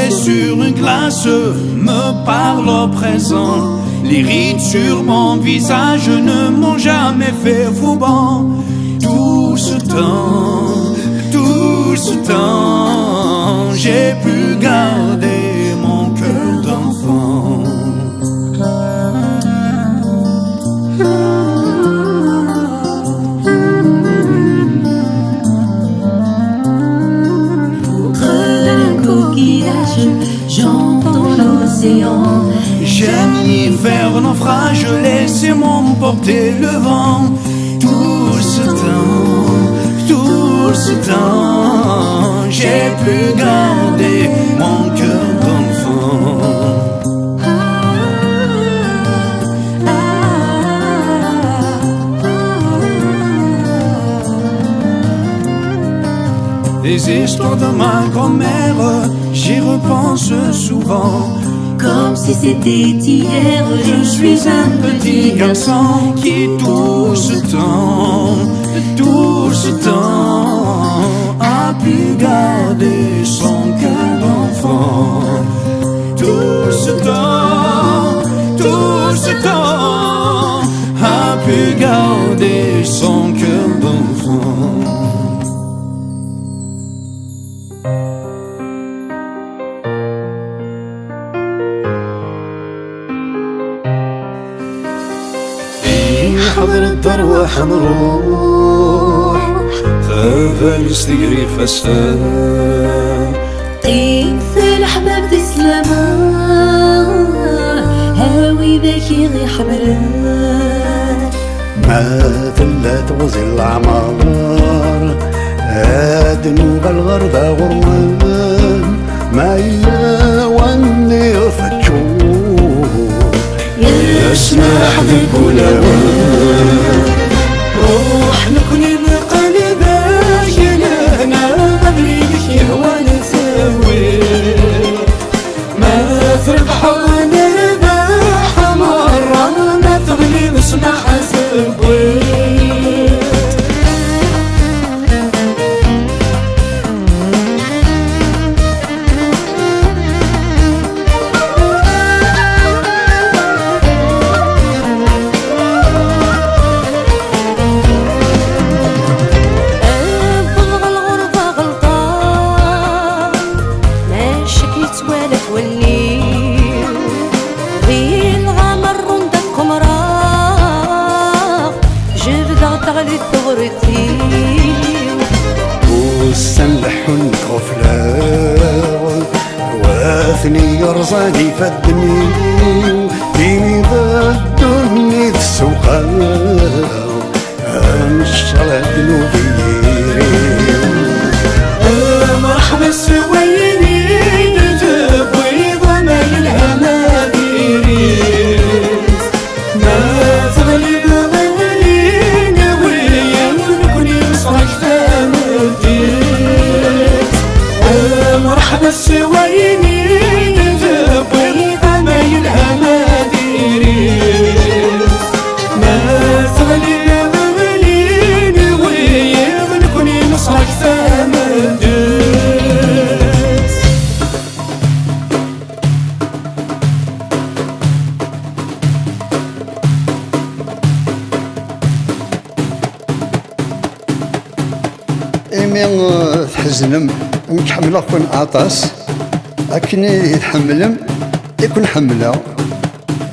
pieds sur une glace me parlent au présent. Les rides sur mon visage ne m'ont jamais fait fouban. Tout ce temps, j'ai pu garder mon cœur d'enfant. J'entends l'océan. J'aime l'hiver naufrage, laissez-moi emporter le vent. Tout ce temps, j'ai pu garder mon cœur d'enfant. Les histoires de ma grand-mère, j'y repense souvent. Comme si c'était hier, je suis un petit garçon qui tout ce temps a pu garder son cœur d'enfant. Tout ce temps a pu garder son cœur d'enfant. حضر الدروح نروح فالس تقري فستان طيب الأحباب تسلما هاوي ذاكي غي حبران ما ثلات غزي العمار هادنوب الغردة غرمان ما إلا واني فتشوف يسمح بكل روح نكوني بقلبك لهنا قبلك يهوى نسوي ما تربح ونربح مرة ما تغلب اسمع حسبي والسلح الغفلان واثني يرزاني فدني ديني بدني السوقان انشرد نوبيري مرحبا سويني نجيب ويضا ما يلها ما ديري ما تغلب غلينا ويا نكوني صرك مرحبا سويني نجيب ويضا ما يلها ما ديري ما تغلب غلينا ويا نكوني صرك إيمي تحزنم نتحمل أكون عطاس أكني يتحملم يكون حمله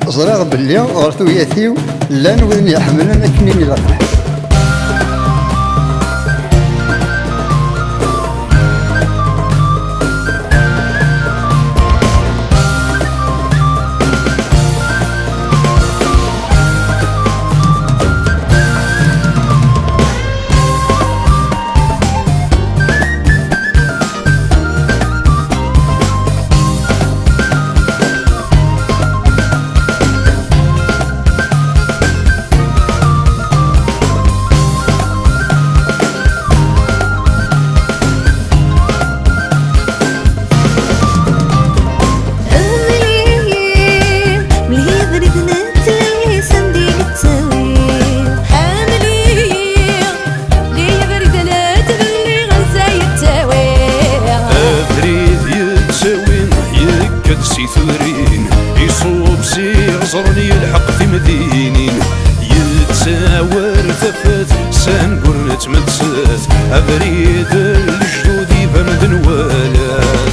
زرع بلي غرتو ياتيو لا نوذن يحملن أكني نلقح تنقر نتمتسس أبريد الجدود يبرد نوالات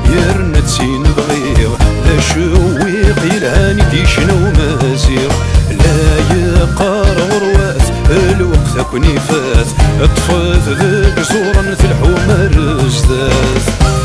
يرنتسين بغير لا شويق يلهاني ديشنا ومازير لا يقار غروات الوقت كوني فات طفات ذاك زورا في الحومة رزدات